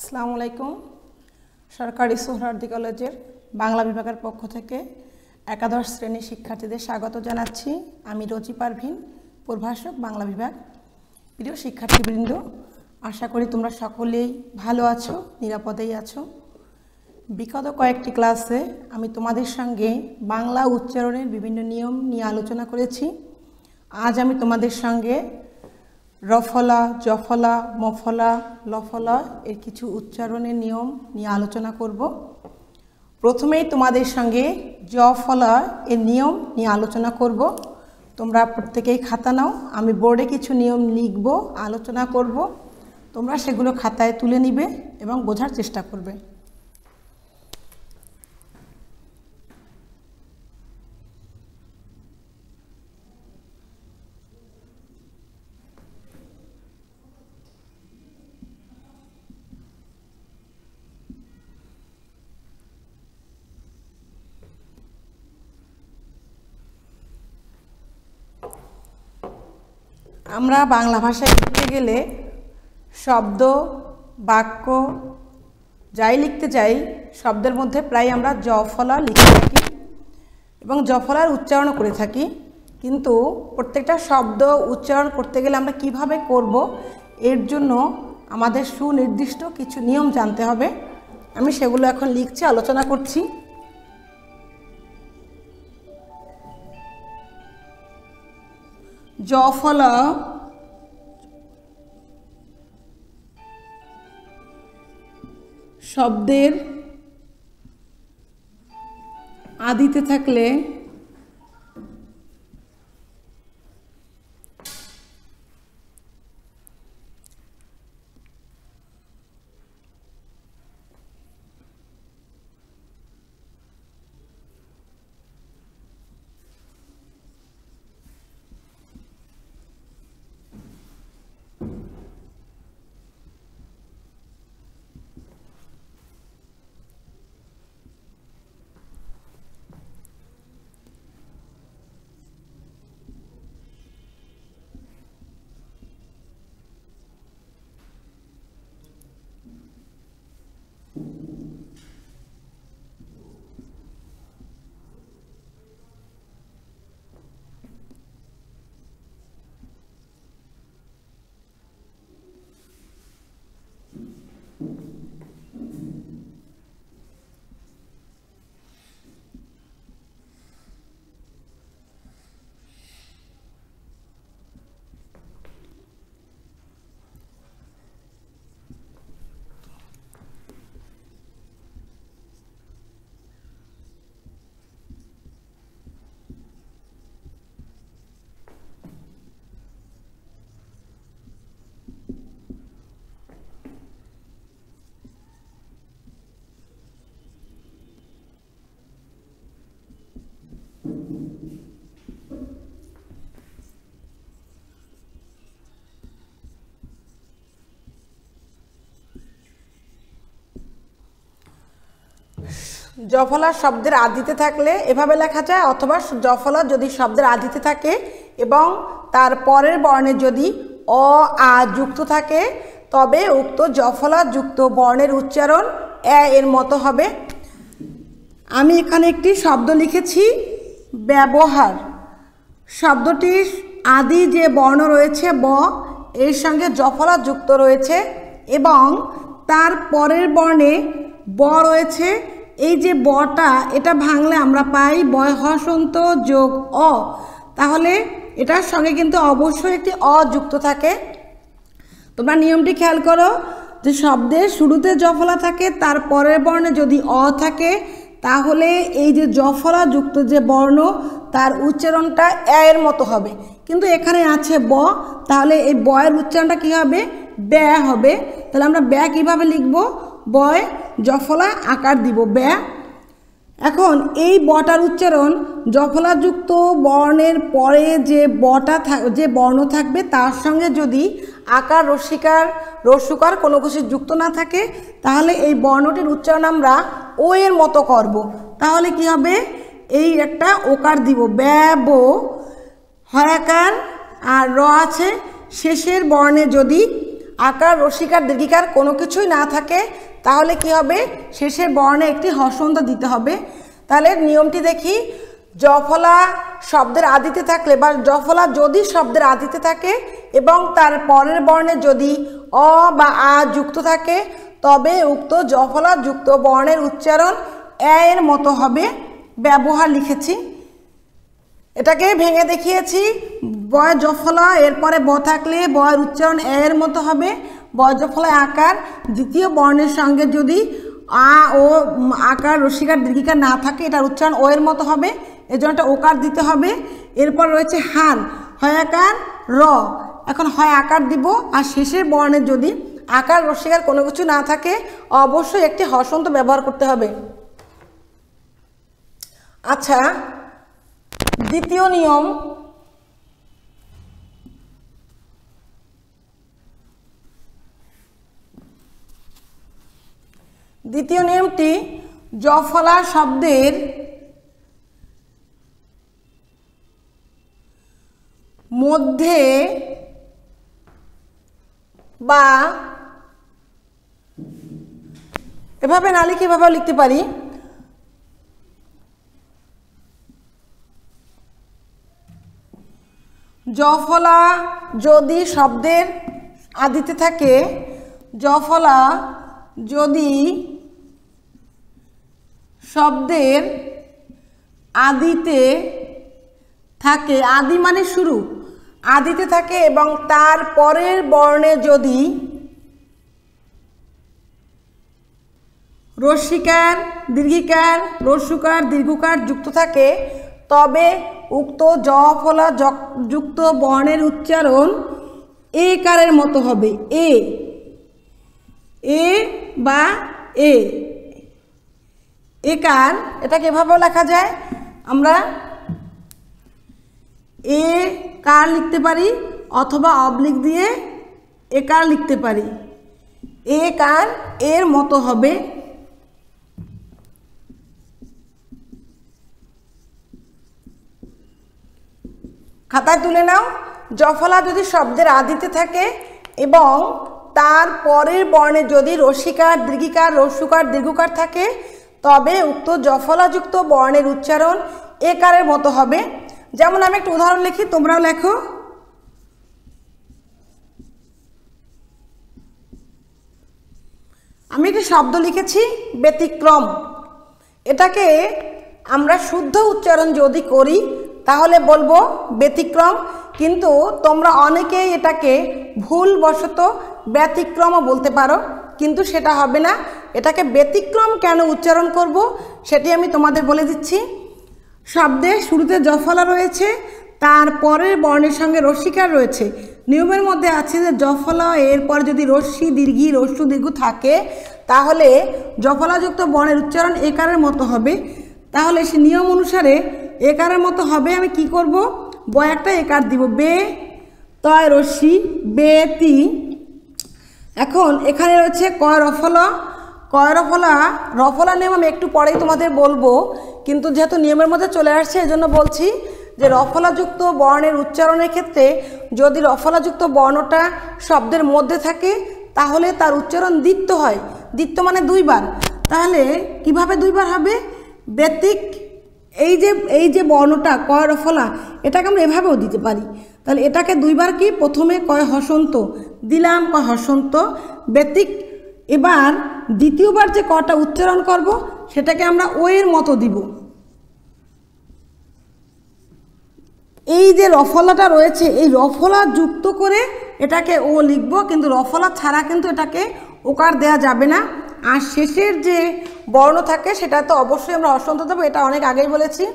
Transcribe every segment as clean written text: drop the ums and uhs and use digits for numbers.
আসসালামু আলাইকুম। সরকারি সোহরাওয়ার্দী কলেজের বাংলা বিভাগের পক্ষ থেকে একাদশ শ্রেণীর শিক্ষার্থীদের স্বাগত জানাচ্ছি। আমি রোজি পারভিন, প্রভাষক, বাংলা বিভাগ। প্রিয় শিক্ষার্থীবৃন্দ, আশা করি তোমরা সকলেই ভালো আছো, নিরাপদেই আছো। বিগত কয়েকটি ক্লাসে আমি তোমাদের সঙ্গে বাংলা উচ্চারণের বিভিন্ন নিয়ম নিয়ে আলোচনা করেছি। আজ আমি তোমাদের সঙ্গে রফলা, জফলা, মফলা, লফলা এর কিছু উচ্চারণের নিয়ম নিয়ে আলোচনা করব। প্রথমেই তোমাদের সঙ্গে জফলা এর নিয়ম নিয়ে আলোচনা করব। তোমরা প্রত্যেকেই খাতা নাও, আমি বোর্ডে কিছু নিয়ম লিখব, আলোচনা করব। তোমরা সেগুলো খাতায় তুলে নিবে এবং বোঝার চেষ্টা করবে। আমরা বাংলা ভাষায় লিখতে গেলে শব্দ, বাক্য যাই লিখতে চাই, শব্দের মধ্যে প্রায় আমরা জফলা লিখে থাকি এবং জফলার উচ্চারণ করে থাকি। কিন্তু প্রত্যেকটা শব্দ উচ্চারণ করতে গেলে আমরা কিভাবে করব, এর জন্য আমাদের সুনির্দিষ্ট কিছু নিয়ম জানতে হবে। আমি সেগুলো এখন লিখছি, আলোচনা করছি। জফলা শব্দের আদিতে থাকলে জফলা শব্দের আদিতে থাকলে এভাবে লেখা যায়, অথবা জফলা যদি শব্দের আদিতে থাকে এবং তার পরের বর্ণে যদি অ আ যুক্ত থাকে, তবে উক্ত জফলা যুক্ত বর্ণের উচ্চারণ এর মতো হবে। আমি এখানে একটি শব্দ লিখেছি, ব্যবহার। শব্দটির আদি যে বর্ণ রয়েছে ব, এর সঙ্গে জফলা যুক্ত রয়েছে এবং তার পরের বর্ণে ব রয়েছে। এই যে বটা, এটা ভাঙলে আমরা পাই বয় হসন্ত যোগ অ, তাহলে এটার সঙ্গে কিন্তু অবশ্যই একটি অ যুক্ত থাকে। তোমরা নিয়মটি খেয়াল করো যে শব্দের শুরুতে জফলা থাকে, তার পরের বর্ণে যদি অ থাকে, তাহলে এই যে জফলা যুক্ত যে বর্ণ, তার উচ্চারণটা এর মতো হবে। কিন্তু এখানে আছে ব, তাহলে এই বয়ের উচ্চারণটা কী হবে? ব্যা হবে। তাহলে আমরা ব্যা কীভাবে লিখব? বয় জফলা আকার দিব, ব্যা। এখন এই বটার উচ্চারণ জফলাযুক্ত বর্ণের পরে যে যে বর্ণ থাকবে, তার সঙ্গে যদি আকার, রস্যিকার, রস্যকার কোনো কিছু যুক্ত না থাকে, তাহলে এই বর্ণটির উচ্চারণ আমরা ও এর মতো করব। তাহলে কি হবে? এই একটা ওকার দিব, ব্যব, হয়াকার আর র আছে, শেষের বর্ণে যদি আকার রসিকার দীর্ঘিকার কোনো কিছুই না থাকে তাহলে কি হবে, শেষের বর্ণে একটি হর্ষন্ত দিতে হবে। তাহলে নিয়মটি দেখি, জফলা শব্দের আদিতে থাকলে বা জফলা যদি শব্দের আদিতে থাকে এবং তার পরের বর্ণে যদি অ বা আ যুক্ত থাকে তবে উক্ত জফলা যুক্ত বর্ণের উচ্চারণ এর মতো হবে। ব্যবহার লিখেছি, এটাকে ভেঙে দেখিয়েছি। বয় জফলা এরপরে ব থাকলে বয়ের উচ্চারণ এর মতো হবে। বয় জফলায় আকার দ্বিতীয় বর্ণের সঙ্গে যদি আ ও আকার রসিকার দীর্ঘিকার না থাকে এটার উচ্চারণ ও এর মতো হবে, এজন্য একটা ওকার দিতে হবে। এরপর রয়েছে হার, হয় আকার র, এখন হয় আকার দিব আর শেষের বর্ণে যদি আকার রসিকার কোনো কিছু না থাকে অবশ্যই একটি হর্ষন্ত ব্যবহার করতে হবে। আচ্ছা, দ্বিতীয় নিয়ম, দ্বিতীয় নিয়মটি জফলা শব্দের মধ্যে বা এভাবে না লিখে এভাবে লিখতে পারি, জফলা যদি শব্দের আদিতে থাকে, জফলা যদি শব্দের আদিতে থাকে, আদি মানে শুরু, আদিতে থাকে এবং তার পরের বর্ণে যদি রস্যিকার দীর্ঘিকার রস্যকার দীর্ঘকার যুক্ত থাকে তবে উক্ত জফলা যুক্ত বর্ণের উচ্চারণ এ কারের মতো হবে। এ বা একার, এটাকে এভাবেও লেখা যায়, আমরা এ কার লিখতে পারি অথবা অবলিক দিয়ে একার লিখতে পারি। এ কার এর মতো হবে। খাতায় তুলে নাও, জফলা যদি শব্দের আদিতে থাকে এবং তার পরের বর্ণে যদি রসিকার দীর্ঘিকার রস্যকার দীর্ঘকার থাকে তবে উক্ত জফলাযুক্ত বর্ণের উচ্চারণ একারের মতো হবে। যেমন আমি একটা উদাহরণ লিখি, তোমরাও লেখো। আমি একটি শব্দ লিখেছি ব্যতিক্রম, এটাকে আমরা শুদ্ধ উচ্চারণ যদি করি তাহলে বলবো ব্যতিক্রম, কিন্তু তোমরা অনেকেই এটাকে ভুলবশত ব্যতিক্রমও বলতে পারো, কিন্তু সেটা হবে না। এটাকে ব্যতিক্রম কেন উচ্চারণ করব সেটি আমি তোমাদের বলে দিচ্ছি। শব্দের শুরুতে জফলা রয়েছে, তার পরের বর্ণের সঙ্গে রস্যিকার রয়েছে। নিয়মের মধ্যে আছে যে জফলা এরপর যদি রস্যি দীর্ঘি রস্যু দীর্ঘ থাকে তাহলে জফলাযুক্ত বর্ণের উচ্চারণ একারের মতো হবে। তাহলে সে নিয়ম অনুসারে একারের মতো হবে। আমি কি করব, ব একটা একার দিব, বে তয় রস্যি বেতি। এখন এখানে রয়েছে কয় রফলা, কয় রফলা, রফলা নিয়ম আমি একটু পরেই তোমাদের বলবো, কিন্তু যেহেতু নিয়মের মধ্যে চলে আসছে এজন্য বলছি যে রফলাযুক্ত বর্ণের উচ্চারণের ক্ষেত্রে যদি রফলাযুক্ত বর্ণটা শব্দের মধ্যে থাকে তাহলে তার উচ্চারণ দ্বিত্ব হয়। দ্বিত্ব মানে দুইবার। তাহলে কিভাবে দুইবার হবে, ব্যতিক, এই যে বর্ণটা কয় রফলা এটাকে আমরা এভাবেও দিতে পারি। তাহলে এটাকে দুইবার কি, প্রথমে কয় হসন্ত দিলাম, কয় হসন্ত ব্যতিক। এবার দ্বিতীয়বার যে কটা উচ্চারণ করব সেটাকে আমরা ও এর মতো দিব। এই যে রফলাটা রয়েছে এই রফলা যুক্ত করে এটাকে ও লিখব, কিন্তু রফলা ছাড়া কিন্তু এটাকে ওকার দেয়া যাবে না। আর শেষের যে বর্ণ থাকে সেটা তো অবশ্যই আমরা হসন্ত দেবো, এটা অনেক আগেই বলেছি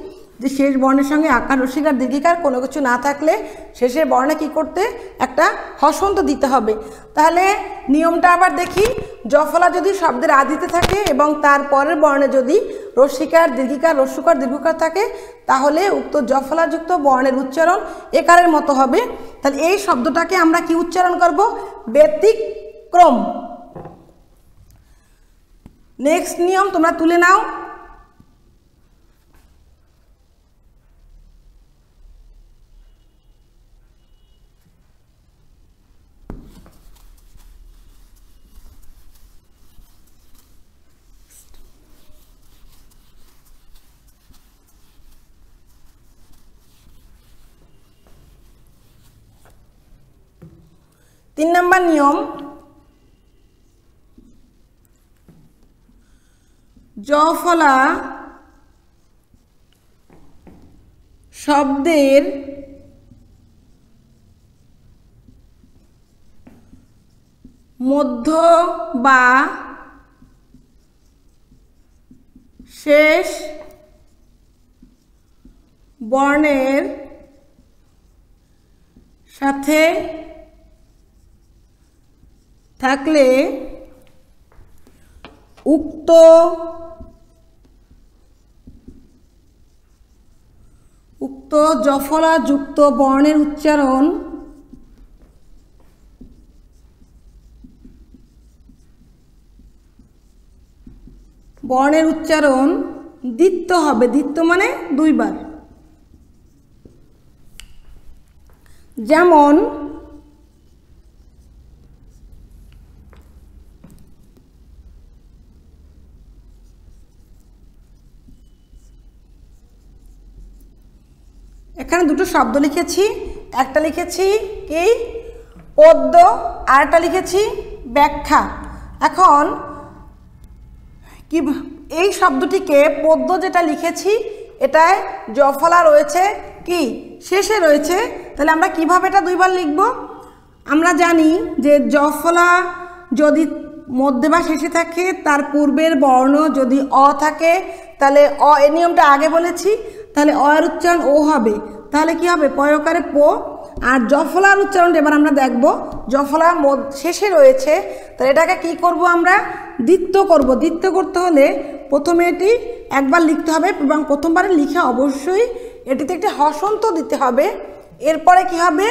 যে শেষ বর্ণের সঙ্গে আকার রসিকার দীর্ঘিকার কোনো কিছু না থাকলে শেষের বর্ণে কি করতে, একটা হসন্ত দিতে হবে। তাহলে নিয়মটা আবার দেখি, জফলা যদি শব্দের আদিতে থাকে এবং তার পরের বর্ণে যদি রসিকার দীর্ঘিকার রস্যকার দীর্ঘকার থাকে তাহলে উক্ত জফলাযুক্ত বর্ণের উচ্চারণ একারের মতো হবে। তাহলে এই শব্দটাকে আমরা কি উচ্চারণ করব, ব্যতিক্রম। নেক্সট নিয়ম তোমরা তুলে নাও। 3 নম্বর নিয়ম, জ ফলা শব্দের মধ্য বা শেষ বর্ণের সাথে থাকলে উক্ত জফলা যুক্ত বর্ণের উচ্চারণ দ্বিত্ব হবে। দ্বিত্ব মানে দুইবার। যেমন এখানে দুটো শব্দ লিখেছি, একটা লিখেছি কি পদ্য, আর একটা লিখেছি ব্যাখ্যা। এখন কি এই শব্দটিকে পদ্য যেটা লিখেছি এটায় জফলা রয়েছে কি শেষে রয়েছে, তাহলে আমরা কিভাবে এটা দুইবার লিখব? আমরা জানি যে জফলা যদি মধ্যে বা শেষে থাকে, তার পূর্বের বর্ণ যদি অ থাকে তাহলে অ, এই নিয়মটা আগে বলেছি, তাহলে অ এর উচ্চারণ ও হবে, তাহলে কি হবে পয়কারে পো। আর জফলার উচ্চারণটা এবার আমরা দেখব, জফলা শেষে রয়েছে, তাহলে এটাকে কি করব আমরা দ্বিত্ব করব। দ্বিত্ব করতে হলে প্রথমে এটি একবার লিখতে হবে এবং প্রথমবারে লিখে অবশ্যই এটিতে একটি হসন্ত দিতে হবে। এরপরে কি হবে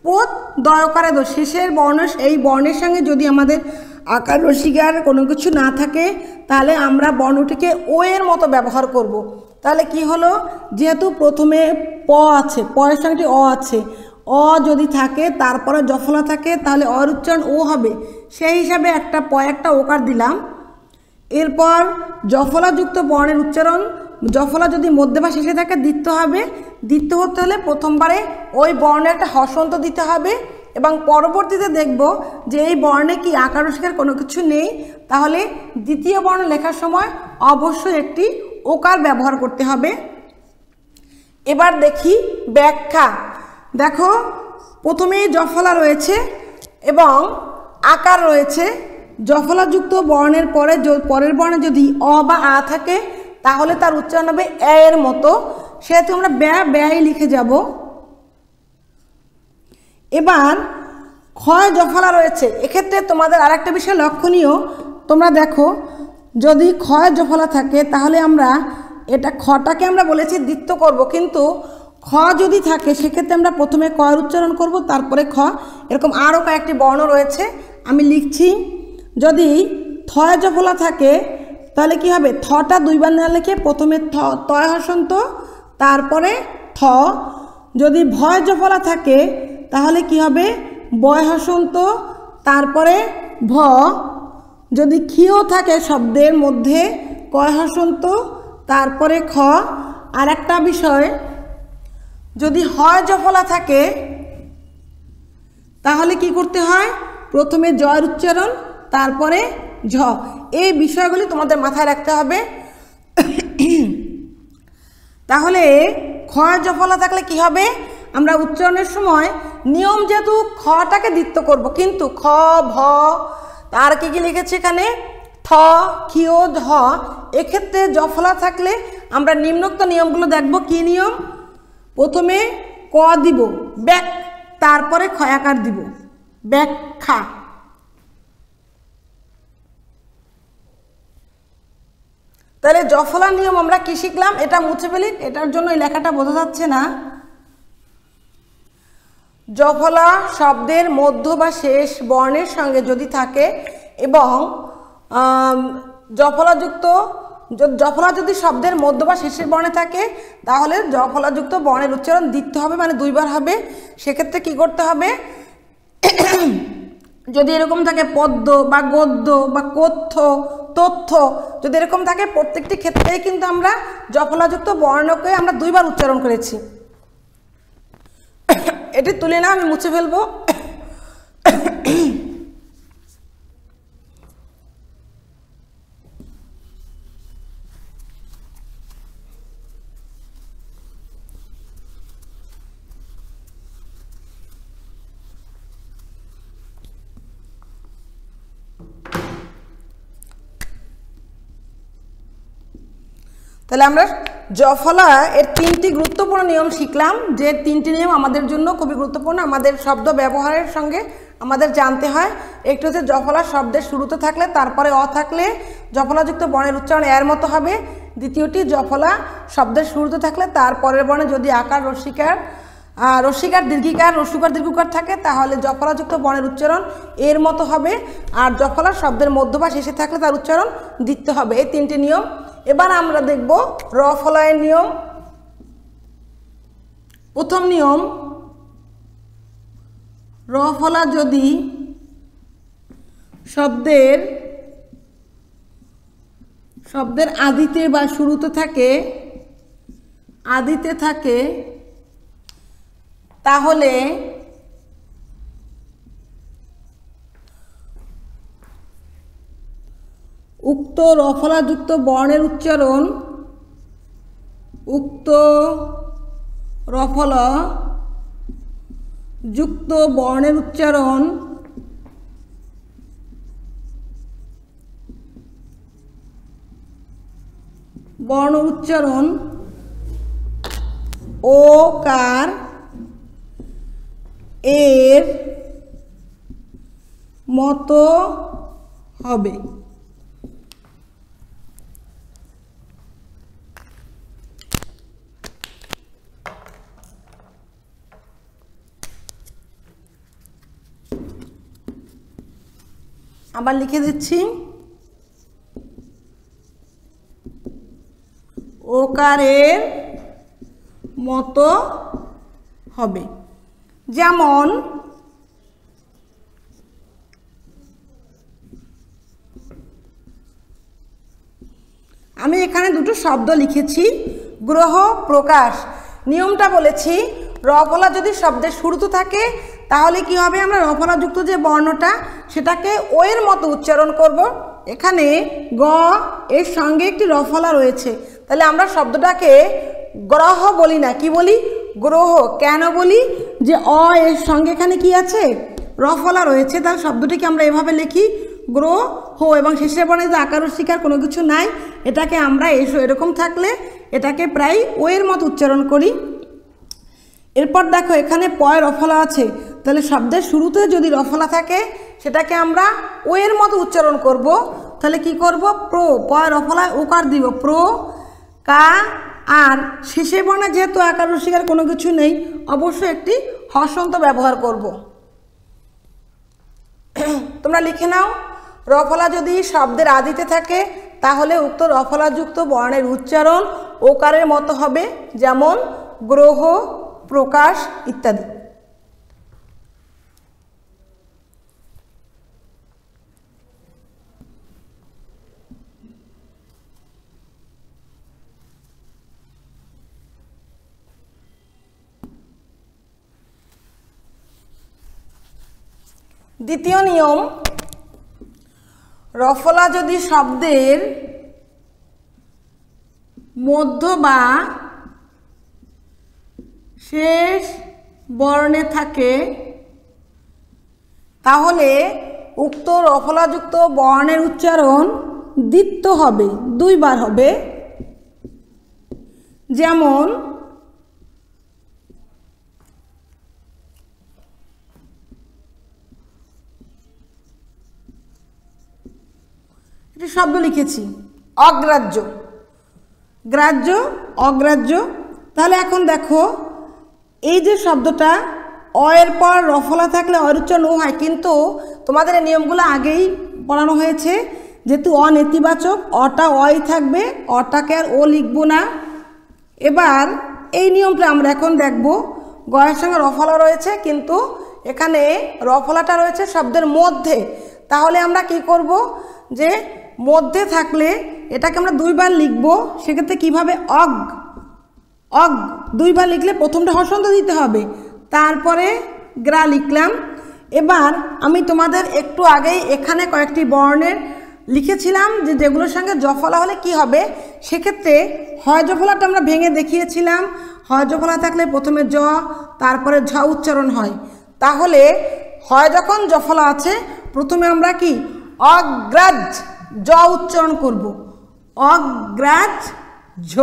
পোত দয়কারে দো, শেষের বর্ণ এই বর্ণের সঙ্গে যদি আমাদের আকার রসিকার কোনো কিছু না থাকে তাহলে আমরা বর্ণটিকে ও এর মতো ব্যবহার করব। তাহলে কি হলো, যেহেতু প্রথমে প আছে, প এর সঙ্গে অ আছে, অ যদি থাকে তারপরে জফলা থাকে তাহলে অর উচ্চারণ ও হবে, সেই হিসাবে একটা ওকার দিলাম। এরপর জফলাযুক্ত বর্ণের উচ্চারণ, জফলা যদি মধ্যে বা শেষে থাকে দ্বিত্ব হবে। দ্বিত্ব হতে হলে প্রথমবারে ওই বর্ণে একটা হসন্ত দিতে হবে এবং পরবর্তীতে দেখব যে এই বর্ণে কি আকার রসিকার কোনো কিছু নেই, তাহলে দ্বিতীয় বর্ণ লেখার সময় অবশ্যই একটি ওকার ব্যবহার করতে হবে। এবার দেখি ব্যাখ্যা। দেখো প্রথমেই জফলা রয়েছে এবং আকার রয়েছে। জফলাযুক্ত বর্ণের পরের বর্ণে যদি অ বা আ থাকে তাহলে তার উচ্চারণ হবে এ এর মতো, সেহেতু আমরা ব্যয় লিখে যাব। এবার ক্ষয় জফলা রয়েছে, এক্ষেত্রে তোমাদের আর একটা বিষয় লক্ষণীয়, তোমরা দেখো যদি ক্ষয় জফলা থাকে তাহলে আমরা এটা খটাকে আমরা বলেছি দ্বিত্ব করব, কিন্তু খ যদি থাকে সেক্ষেত্রে আমরা প্রথমে কয়ের উচ্চারণ করব তারপরে খ। এরকম আরও কয়েকটি বর্ণ রয়েছে, আমি লিখছি। যদি থয় জফলা থাকে তাহলে কি হবে, থটা দুইবার না লিখে প্রথমে তয় হসন্ত তারপরে থ। যদি ভয় জফলা থাকে তাহলে কি হবে, বয় হসন্ত তারপরে ভ। যদি ক্ষীয় থাকে শব্দের মধ্যে কয় হসন্ত তারপরে খ। আর একটা বিষয়, যদি হয় জফলা থাকে তাহলে কি করতে হয়, প্রথমে জয়ের উচ্চারণ তারপরে ঝ। এই বিষয়গুলি তোমাদের মাথায় রাখতে হবে। তাহলে ক্ষয় জফলা থাকলে কি হবে, আমরা উচ্চারণের সময় নিয়ম যেহেতু খটাকে দ্বিত্ব করব, কিন্তু খ ভ আর কি লিখেছি এখানে থ ক্ষীয় ঝ, এক্ষেত্রে জফলা থাকলে আমরা নিম্নোক্ত নিয়মগুলো দেখব। কি নিয়ম, প্রথমে ক দিব ব্যাক, তারপরে ক্ষয়াকার দিব ব্যাখ্যা। তাহলে জফলার নিয়ম আমরা কি শিখলাম, এটা মুছে ফেলি, এটার জন্য এই লেখাটা বোঝা যাচ্ছে না। জফলা শব্দের মধ্য বা শেষ বর্ণের সঙ্গে যদি থাকে এবং জফলা যদি শব্দের মধ্য বা শেষের বর্ণে থাকে তাহলে জফলাযুক্ত বর্ণের উচ্চারণ দ্বিত্ব হবে, মানে দুইবার হবে। সেক্ষেত্রে কি করতে হবে, যদি এরকম থাকে পদ্য বা গদ্য বা কথ্য তথ্য, যদি এরকম থাকে প্রত্যেকটি ক্ষেত্রেই কিন্তু আমরা জফলাযুক্ত বর্ণকে আমরা দুইবার উচ্চারণ করেছি। এটি তুলে না আমি মুছে ফেলবো। তাহলে আমরা জফলা এর তিনটি গুরুত্বপূর্ণ নিয়ম শিখলাম, যে তিনটি নিয়ম আমাদের জন্য খুবই গুরুত্বপূর্ণ, আমাদের শব্দ ব্যবহারের সঙ্গে আমাদের জানতে হয়। একটু হচ্ছে জফলা শব্দের শুরুতে থাকলে তারপরে অ থাকলে জফলাযুক্ত বর্ণের উচ্চারণ এর মতো হবে। দ্বিতীয়টি, জফলা শব্দের শুরুতে থাকলে তারপরের বর্ণে যদি আকার, রস্যিকার দীর্ঘিকার, রস্যকার দীর্ঘকার থাকে তাহলে জফলাযুক্ত বর্ণের উচ্চারণ এর মতো হবে। আর জফলা শব্দের মধ্য বা শেষে থাকলে তার উচ্চারণ দিতে হবে। এই তিনটি নিয়ম। এবার আমরা দেখব রফলায়ের নিয়ম। প্রথম নিয়ম, রফলা যদি শব্দের আদিতে বা শুরুতে থাকে তাহলে উক্ত রফলাযুক্ত বর্ণের উচ্চারণ বর্ণ উচ্চারণ ওকার এর মতো হবে। আবার লিখে দিচ্ছি, ওকারের মতো হবে। যেমন আমি এখানে দুটো শব্দ লিখেছি, গ্রহ, প্রকাশ। নিয়মটা বলেছি, রফলা যদি শব্দের শুরুতে থাকে তাহলে কি হবে, আমরা রফলাযুক্ত যে বর্ণটা সেটাকে ও এর মতো উচ্চারণ করব। এখানে গ এর সঙ্গে একটি রফলা রয়েছে, তাহলে আমরা শব্দটাকে গ্রহ বলি না, কি বলি, গ্রহ। কেন বলি, যে অ এর সঙ্গে এখানে কি আছে, রফলা রয়েছে। তাহলে শব্দটিকে আমরা এভাবে লিখি, গ্রহ, এবং শেষের বর্ণে যে আকার রস্যিকার কোনো কিছু নাই, এটাকে আমরা এরকম থাকলে এটাকে প্রায় ও এর মতো উচ্চারণ করি। এরপর দেখো এখানে পয় রফলা আছে, তাহলে শব্দের শুরুতে যদি রফলা থাকে সেটাকে আমরা ও এর মতো উচ্চারণ করব। তাহলে কি করব, প্রো, পয় রফলায় ওকার দিব, প্রো কা। আর শেষের বর্ণে যেহেতু আকার রস্যিকার কোনো কিছু নেই, অবশ্যই একটি হসন্ত ব্যবহার করব। তোমরা লিখে নাও, রফলা যদি শব্দের আদিতে থাকে তাহলে উক্ত রফলাযুক্ত বর্ণের উচ্চারণ ওকারের মতো হবে, যেমন গ্রহ, প্রকাশ ইত্যাদি। দ্বিতীয় নিয়ম, রফলা যদি শব্দের মধ্য বা শেষ বর্ণে থাকে তাহলে উক্ত রফলাযুক্ত বর্ণের উচ্চারণ দ্বিত্ব হবে, দুইবার হবে। যেমন একটি শব্দ লিখেছি, অগ্রাহ্য, গ্রাহ্য, অগ্রাহ্য। তাহলে এখন দেখো এই যে শব্দটা অ এর পর রফলা থাকলে অয়ের উচ্চারণ ও হয়, কিন্তু তোমাদের এই নিয়মগুলো আগেই পড়ানো হয়েছে। যেহেতু অ নেতিবাচক, অটা অই থাকবে, অটাকে আর ও লিখব না। এবার এই নিয়মটা আমরা এখন দেখব, গয়ের সঙ্গে রফলা রয়েছে কিন্তু এখানে রফলাটা রয়েছে শব্দের মধ্যে। তাহলে আমরা কি করব, যে মধ্যে থাকলে এটাকে আমরা দুইবার লিখব। সেক্ষেত্রে কীভাবে, অগ, দুইবার লিখলে প্রথমটা হসন্ত দিতে হবে, তারপরে গ্রা লিখলাম। এবার আমি তোমাদের একটু আগেই এখানে কয়েকটি বর্ণের লিখেছিলাম যে যেগুলোর সঙ্গে জফলা হলে কি হবে। সেক্ষেত্রে হয় জফলাটা আমরা ভেঙে দেখিয়েছিলাম। হয় জফলা থাকলে প্রথমে জ তারপরে ঝ উচ্চারণ হয়। তাহলে হয় যখন জফলা আছে প্রথমে আমরা কি অগ্রাজ জ উচ্চারণ করব, অগ্রাজ ঝ।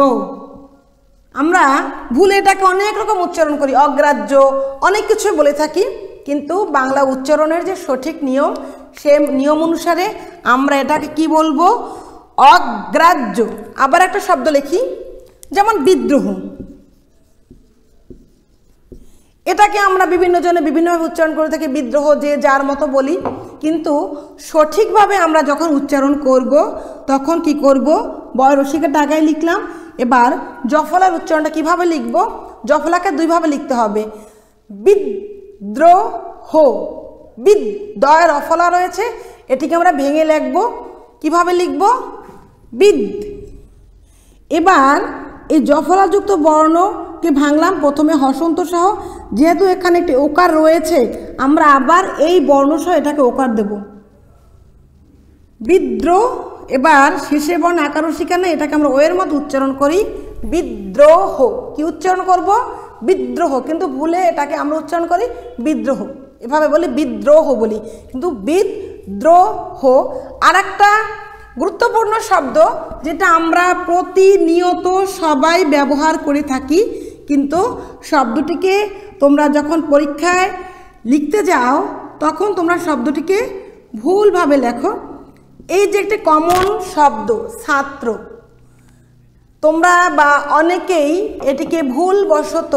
আমরা ভুলে এটাকে অনেক রকম উচ্চারণ করি, অগ্রাহ্য অনেক কিছু বলে থাকি, কিন্তু বাংলা উচ্চারণের যে সঠিক নিয়ম সে নিয়ম অনুসারে আমরা এটাকে কি বলবো, অগ্রাহ্য। আবার একটা শব্দ লিখি, যেমন বিদ্রোহ। এটাকে আমরা বিভিন্ন জনে বিভিন্নভাবে উচ্চারণ করে থাকি, বিদ্রোহ যে যার মতো বলি, কিন্তু সঠিকভাবে আমরা যখন উচ্চারণ করব তখন কি করব, বয় রসিকের টাকায় লিখলাম। এবার জফলার উচ্চারণটা কিভাবে লিখব, জফলাকে দুইভাবে লিখতে হবে, বিদ্রোহ। বিদ দয় রফলা রয়েছে, এটিকে আমরা ভেঙে লিখব, কিভাবে লিখব, বিদ। এবার এই জফলাযুক্ত বর্ণকে ভাঙলাম প্রথমে হসন্ত সহ, যেহেতু এখানে একটি ওকার রয়েছে আমরা আবার এই বর্ণ সহ এটাকে ওকার দেব, বিদ্রোহ। এবার শেষে বর্ণ আকার শিখানে এটাকে আমরা ওয়ের মতো উচ্চারণ করি, বিদ্রোহ। কি উচ্চারণ করব, বিদ্রোহ, কিন্তু ভুলে এটাকে আমরা উচ্চারণ করি বিদ্রোহ, এভাবে বলি বিদ্রোহ বলি, কিন্তু বিদ্রোহ। আর একটা গুরুত্বপূর্ণ শব্দ যেটা আমরা প্রতিনিয়ত সবাই ব্যবহার করে থাকি, কিন্তু শব্দটিকে তোমরা যখন পরীক্ষায় লিখতে যাও তখন তোমরা শব্দটিকে ভুলভাবে লেখো। এই যে একটি কমন শব্দ ছাত্র, তোমরা বা অনেকেই এটিকে ভুলবশত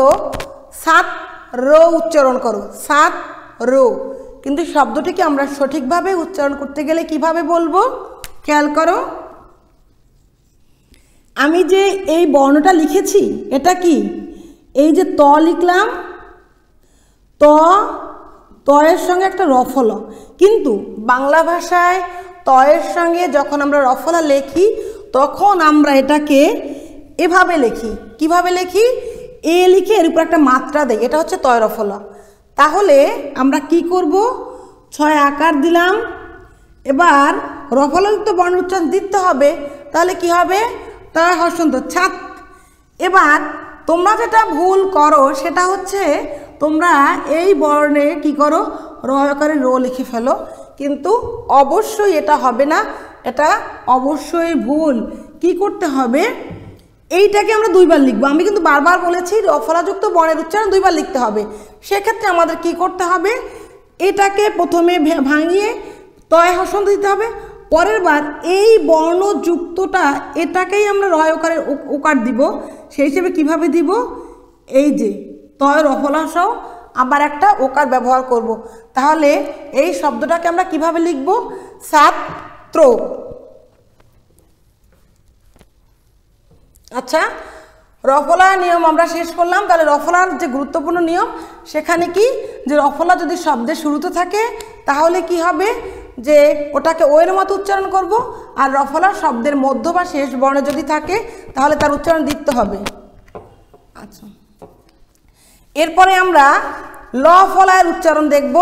ছাত্র উচ্চারণ করো, ছাত্র, কিন্তু শব্দটিকে আমরা সঠিকভাবে উচ্চারণ করতে গেলে কিভাবে বলবো, খেয়াল করো। আমি যে এই বর্ণটা লিখেছি এটা কি, এই যে ত লিখলাম, তয়ের সঙ্গে একটা রফলা, কিন্তু বাংলা ভাষায় তয়ের সঙ্গে যখন আমরা রফলা লিখি তখন আমরা এটাকে এভাবে লিখি, কিভাবে লিখি, এ লিখে এর উপর একটা মাত্রা দেই, এটা হচ্ছে তয় রফলা। তাহলে আমরা কি করব, ছয় আকার দিলাম, এবার রফলাযুক্ত বর্ণ উচ্চারণ দিতে হবে, তাহলে কি হবে, তয় হসন্ত ছাত। এবার তোমরা যেটা ভুল করো সেটা হচ্ছে তোমরা এই বর্ণে কি করো, র আকারে রো লিখে ফেলো, কিন্তু অবশ্যই এটা হবে না, এটা অবশ্যই ভুল। কি করতে হবে, এইটাকে আমরা দুইবার লিখবো। আমি কিন্তু বারবার বলেছি রফলাযুক্ত বর্ণের উচ্চারণ দুইবার লিখতে হবে। সেক্ষেত্রে আমাদের কি করতে হবে, এটাকে প্রথমে ভাঙিয়ে তয় হসন্ত দিতে হবে, পরের বার এই বর্ণযুক্তটা এটাকেই আমরা রয় ওকারে ওকার দিব। সেই হিসেবে কিভাবে দিব, এই যে তয় রফলা সহ আবার একটা ওকার ব্যবহার করব। তাহলে এই শব্দটাকে আমরা কিভাবে লিখব, ছাত্র। আচ্ছা, রফলার নিয়ম আমরা শেষ করলাম। তাহলে রফলার যে গুরুত্বপূর্ণ নিয়ম সেখানে কি, যে রফলা যদি শব্দের শুরুতে থাকে তাহলে কি হবে, যে ওটাকে ওয়ের মতো উচ্চারণ করব, আর রফলা শব্দের মধ্য বা শেষ বর্ণে যদি থাকে তাহলে তার উচ্চারণ দিতে হবে। আচ্ছা, এরপরে আমরা ল ফলায়ের উচ্চারণ দেখব।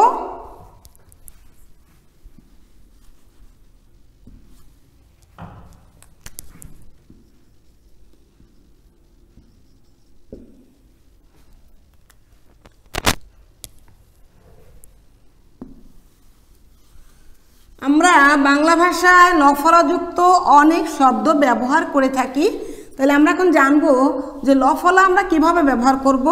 আমরা বাংলা ভাষায় লফলাযুক্ত অনেক শব্দ ব্যবহার করে থাকি। তাহলে আমরা এখন জানব যে লফলা আমরা কিভাবে ব্যবহার করব।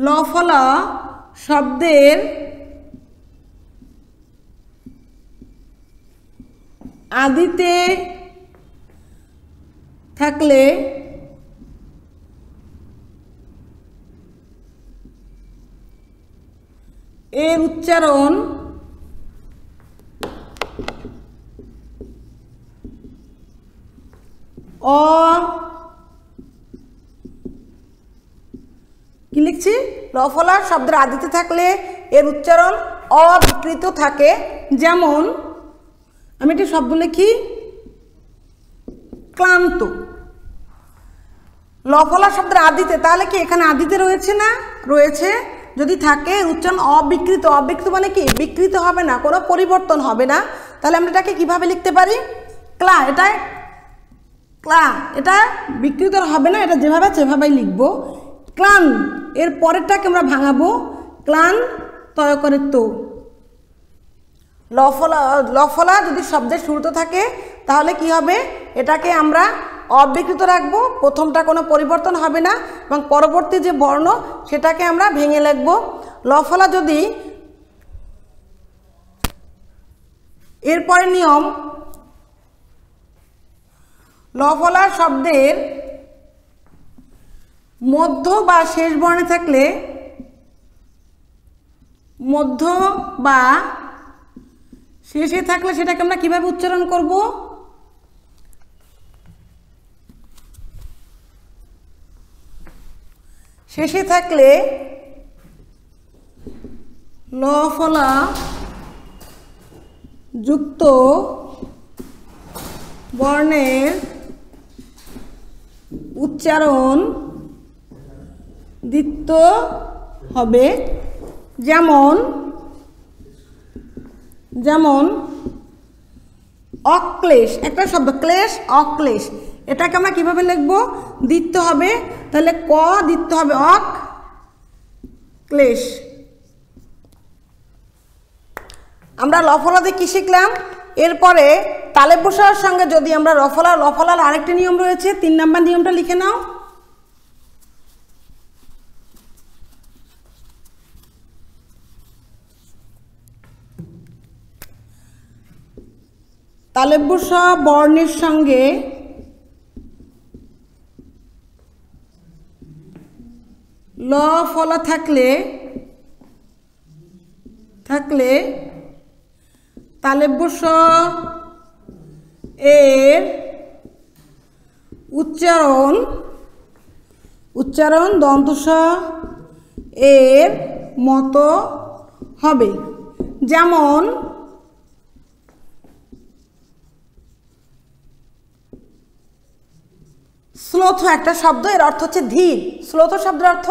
লফলা শব্দের আদিতে থাকলে এর উচ্চারণ কি লিখছি, লফলা শব্দের আদিতে থাকলে এর উচ্চারণ অবিকৃত থাকে। যেমন আমি একটা শব্দ লিখি, ক্লান্ত। লফলা শব্দের আদিতে, তাহলে কি এখানে আদিতে রয়েছে না? রয়েছে। যদি থাকে উচ্চারণ অবিকৃত। অবিকৃত মানে কি? বিকৃত হবে না, কোনো পরিবর্তন হবে না। তাহলে আমরা এটাকে কিভাবে লিখতে পারি? ক্লা। এটা বিকৃত হবে না, এটা যেভাবে সেভাবেই লিখবো। ক্লান, এর পরেরটাকে আমরা ভাঙাবো। ক্লান তয় করে তো। লফলা যদি শব্দের শুরুতে থাকে তাহলে কি হবে? এটাকে আমরা অবিকৃত রাখবো, প্রথমটা কোনো পরিবর্তন হবে না, এবং পরবর্তী যে বর্ণ সেটাকে আমরা ভেঙে লিখবো। লফলা যদি, এরপরে নিয়ম, লফলা শব্দের মধ্য বা শেষ বর্ণে থাকলে, মধ্য বা শেষে থাকলে সেটাকে আমরা কিভাবে উচ্চারণ করব? শেষে থাকলে লফলা যুক্ত বর্ণের উচ্চারণ দিতে হবে। যেমন অক্লেশ, একটা শব্দ ক্লেশ, অক্লেশ, এটাকে আমরা কিভাবে লিখব? দিতে হবে। তাহলে ক দিতে হবে অক ক্লেশ। আমরা লফলা দিয়ে কি শিখলাম? এরপরে তালেব বসার সঙ্গে যদি আমরা লফলার আরেকটি নিয়ম রয়েছে, 3 নম্বর নিয়মটা লিখে নাও। তালেব বসা বর্ণের সঙ্গে লফলা থাকলে তালেব বসা এর উচ্চারণ দন্তস এর মতো হবে। যেমন স্লোথ একটা শব্দ, এর অর্থ হচ্ছে ধীর। স্লোথ শব্দের অর্থ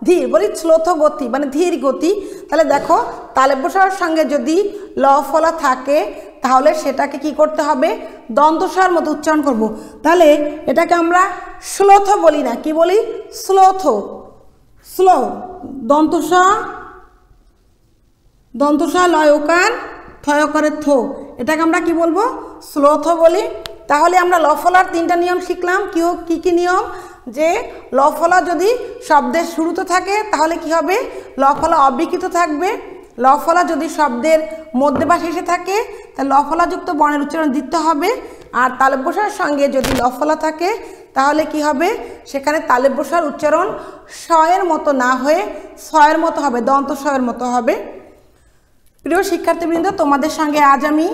ধীর, বলি স্লোথ গতি মানে ধীর গতি। তাহলে দেখো তালেব বসার সঙ্গে যদি লফলা থাকে তাহলে সেটাকে কি করতে হবে? দন্তস্বর মতো উচ্চারণ করব। তাহলে এটাকে আমরা স্লোথ বলি না, কি বলি? স্লোথ। স্লো, দন্তস্ব লয় ওকার থয় করে থো, এটাকে আমরা কি বলবো? স্লোথ বলি। তাহলে আমরা লফলার 3টা নিয়ম শিখলাম। কি কি নিয়ম? যে লফলা যদি শব্দের শুরুতে থাকে তাহলে কি হবে? লফলা অবিকৃত থাকবে। লফলা যদি শব্দের মধ্যে বা শেষে থাকে তাহলে লফলাযুক্ত বর্ণের উচ্চারণ দিতে হবে। আর তালেব বসার সঙ্গে যদি লফলা থাকে তাহলে কি হবে? সেখানে তালেব বসার উচ্চারণ স-এর মতো না হয়ে স-এর মতো হবে, দন্ত স-এর মতো হবে। প্রিয় শিক্ষার্থীবৃন্দ, তোমাদের সঙ্গে আজ আমি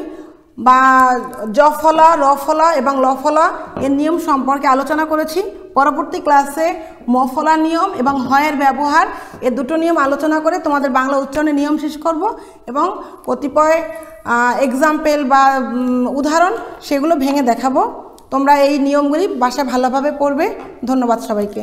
জফলা, রফলা এবং লফলা এর নিয়ম সম্পর্কে আলোচনা করেছি। পরবর্তী ক্লাসে মফলা নিয়ম এবং হয়ের ব্যবহার, এ দুটো নিয়ম আলোচনা করে তোমাদের বাংলা উচ্চারণের নিয়ম শেষ করব এবং কতিপয় এক্সাম্পল বা উদাহরণ সেগুলো ভেঙে দেখাবো। তোমরা এই নিয়মগুলি বাসায় ভালোভাবে পড়বে। ধন্যবাদ সবাইকে।